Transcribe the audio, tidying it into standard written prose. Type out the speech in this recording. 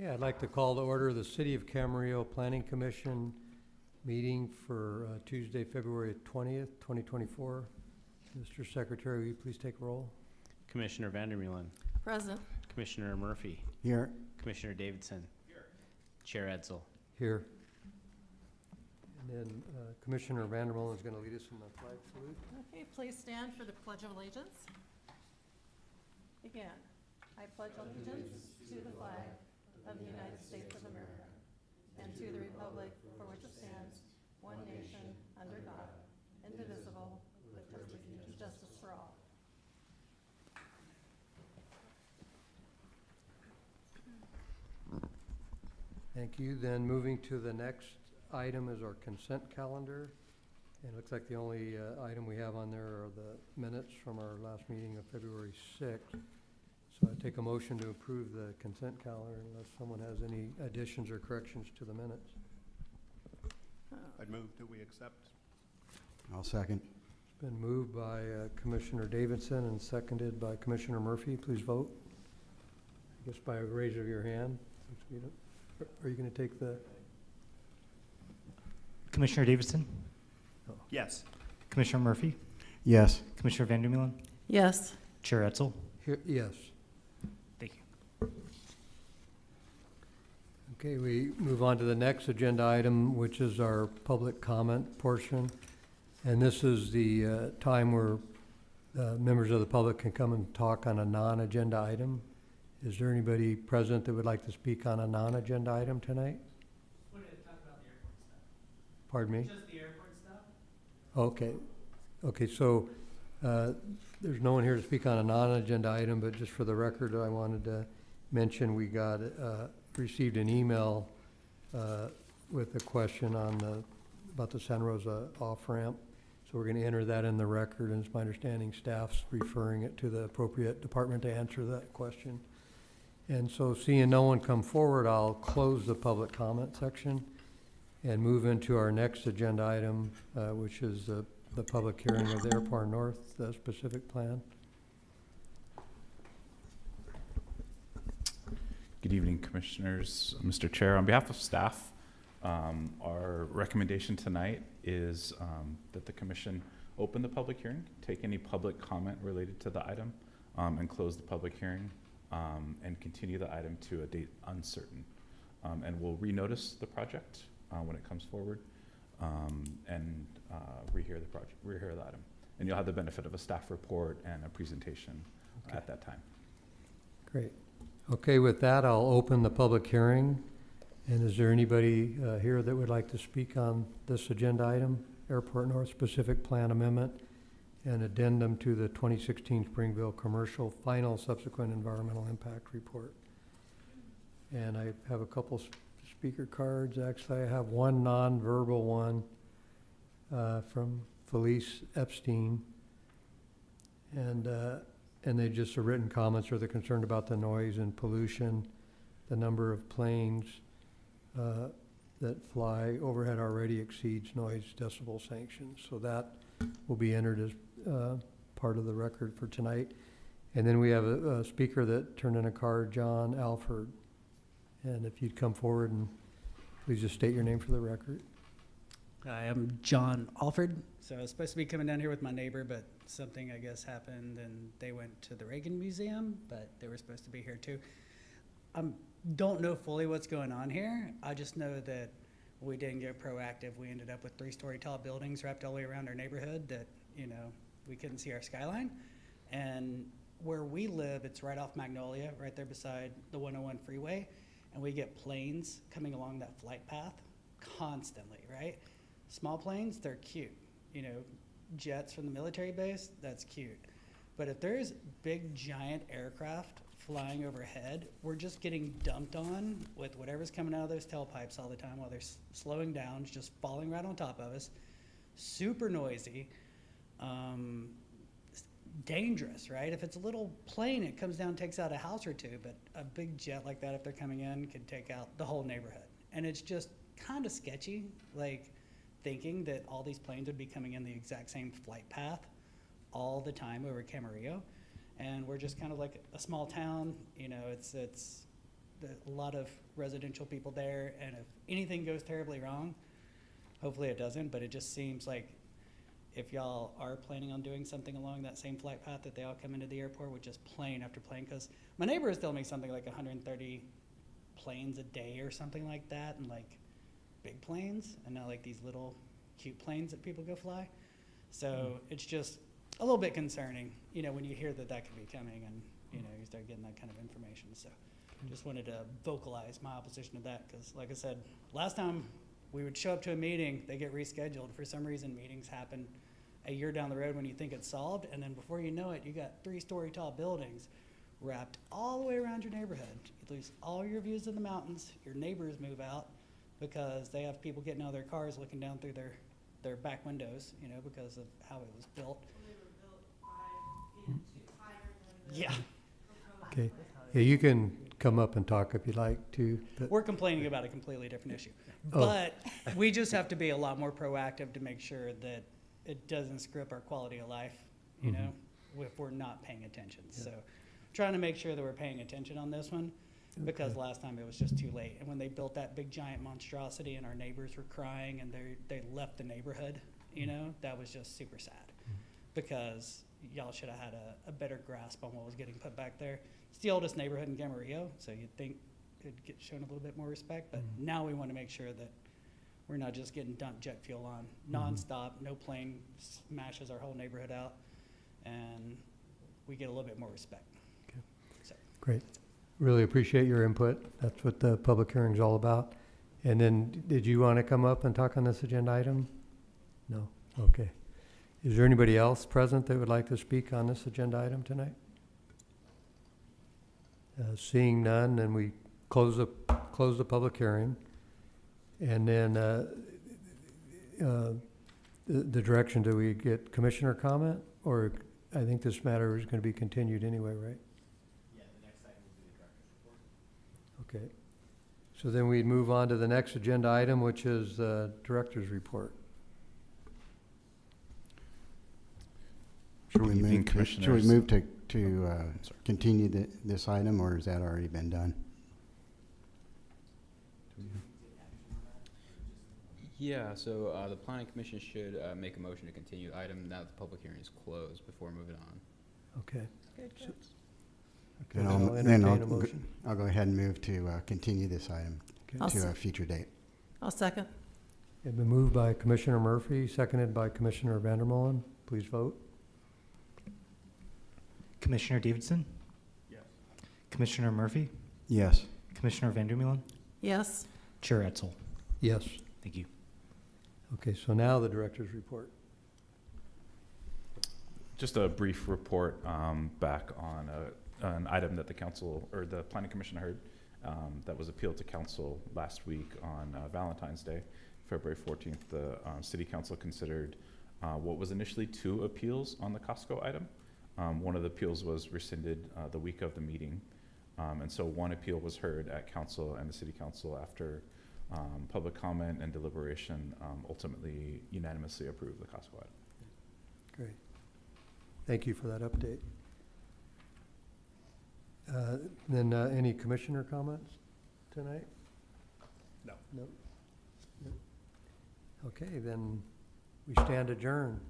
Okay, I'd like to call to order the City of Camarillo Planning Commission meeting for Tuesday, February 20th, 2024. Mr. Secretary, will you please take roll? Commissioner Vandermeulen. Present. Commissioner Murphy. Here. Commissioner Davidson. Here. Chair Edsel. Here. And then Commissioner Vandermeulen is going to lead us in the flag salute. Okay, please stand for the Pledge of Allegiance. Begin. I pledge allegiance to the flag of the United States of America and to the republic for which it stands, one nation, under God, indivisible, with justice for all. Thank you. Then moving to the next item is our consent calendar. And it looks like the only item we have on there are the minutes from our last meeting of February 6th. So I take a motion to approve the consent calendar unless someone has any additions or corrections to the minutes. I'd move that we accept. I'll second. It's been moved by Commissioner Davidson and seconded by Commissioner Murphy. Please vote. I guess by a raise of your hand. Are you going to take the? Commissioner Davidson? Oh. Yes. Commissioner Murphy? Yes. Commissioner Vandermeulen? Yes. Chair Edsel? Here, yes. Thank you. Okay, we move on to the next agenda item, which is our public comment portion. And this is the time where members of the public can come and talk on a non-agenda item. Is there anybody present that would like to speak on a non-agenda item tonight? Just wanted to talk about the airport stuff. Pardon me? Just the airport stuff? Okay. Okay, so there's no one here to speak on a non-agenda item, but just for the record, I wanted to mention we got received an email with a question on about the Santa Rosa off-ramp. So we're going to enter that in the record, and it's my understanding staff's referring it to the appropriate department to answer that question. And so seeing no one come forward, I'll close the public comment section and move into our next agenda item, which is the public hearing of the Airport North specific plan. Good evening, Commissioners. Mr. Chair, on behalf of staff, our recommendation tonight is that the Commission open the public hearing, take any public comment related to the item, and close the public hearing, and continue the item to a date uncertain. And we'll renotice the project when it comes forward, and rehear the item. And you'll have the benefit of a staff report and a presentation at that time. Great. Okay, with that, I'll open the public hearing. And is there anybody here that would like to speak on this agenda item, Airport North Specific Plan Amendment and Addendum to the 2016 Springville Commercial Final Subsequent Environmental Impact Report? And I have a couple speaker cards. Actually, I have one non-verbal one from Felice Epstein. And they just are written comments, or they're concerned about the noise and pollution, the number of planes that fly overhead already exceeds noise decibel sanctions. So that will be entered as part of the record for tonight. And then we have a speaker that turned in a card, John Alford. And if you'd come forward and please just state your name for the record. Hi, I'm John Alford. So I was supposed to be coming down here with my neighbor, but something I guess happened and they went to the Reagan Museum, but they were supposed to be here too. Don't know fully what's going on here. I just know that we didn't get proactive. We ended up with 3-story tall buildings wrapped all the way around our neighborhood that, you know, we couldn't see our skyline. And where we live, it's right off Magnolia, right there beside the 101 freeway. And we get planes coming along that flight path constantly, right? Small planes, they're cute. You know, jets from the military base, that's cute. But if there's big, giant aircraft flying overhead, we're just getting dumped on with whatever's coming out of those tailpipes all the time while they're slowing down, just falling right on top of us. Super noisy. Dangerous, right? If it's a little plane, it comes down, takes out a house or two, but a big jet like that, if they're coming in, could take out the whole neighborhood. And it's just kind of sketchy, like thinking that all these planes would be coming in the exact same flight path all the time over Camarillo. And we're just kind of like a small town, you know, it's A lot of residential people there, and if anything goes terribly wrong, hopefully it doesn't, but it just seems like if y'all are planning on doing something along that same flight path that they all come into the airport with just plane after plane, because my neighbor is telling me something like 130 planes a day or something like that, and like big planes, and not like these little cute planes that people go fly. So it's just a little bit concerning, you know, when you hear that that could be coming, and you know, you start getting that kind of information. So just wanted to vocalize my opposition to that, because like I said, last time we would show up to a meeting, they get rescheduled. For some reason, meetings happen a year down the road when you think it's solved, and then before you know it, you got 3-story tall buildings wrapped all the way around your neighborhood. You lose all your views of the mountains. Your neighbors move out because they have people getting out of their cars looking down through their back windows, you know, because of how it was built. Yeah. Okay. Yeah, you can come up and talk if you'd like to. But We're complaining about a completely different issue. Oh. But we just have to be a lot more proactive to make sure that it doesn't screw up our quality of life, you know, if we're not paying attention. So trying to make sure that we're paying attention on this one, because last time it was just too late. And when they built that big giant monstrosity and our neighbors were crying and they left the neighborhood, you know, that was just super sad, because y'all should have had a better grasp on what was getting put back there. It's the oldest neighborhood in Camarillo, so you'd think it'd get shown a little bit more respect, but now we want to make sure that we're not just getting dumped jet fuel on nonstop, no plane smashes our whole neighborhood out, and we get a little bit more respect. Okay. So. Great. Really appreciate your input. That's what the public hearing's all about. And then, did you want to come up and talk on this agenda item? No? Okay. Is there anybody else present that would like to speak on this agenda item tonight? Seeing none, then we close the public hearing. And then the direction, do we get commissioner comment? Or I think this matter is going to be continued anyway, right? Yeah, the next item will be the director's report. Okay. So then we'd move on to the next agenda item, which is director's report. Should we Evening, move Commissioners. to continue this item, or has that already been done? Yeah, so the planning commission should make a motion to continue the item now that the public hearing is closed before moving on. Okay. Good, good. Okay, Then I'll then entertain a motion. I'll go ahead and move to continue this item Okay. to a future date. I'll second. It's been moved by Commissioner Murphy, seconded by Commissioner Vandermolen. Please vote. Commissioner Davidson? Yes. Commissioner Murphy? Yes. Commissioner Vandermeulen? Yes. Chair Edsel? Yes. Thank you. Okay, so now the director's report. Just a brief report back on an item that the council, or the planning commission heard, that was appealed to council last week on Valentine's Day, February 14th. The city council considered what was initially 2 appeals on the Costco item. One of the appeals was rescinded the week of the meeting. And so one appeal was heard at council, and the city council, after public comment and deliberation, ultimately unanimously approved the Costco item. Great. Thank you for that update. Then any commissioner comments tonight? No. No? No. Okay, then we stand adjourned.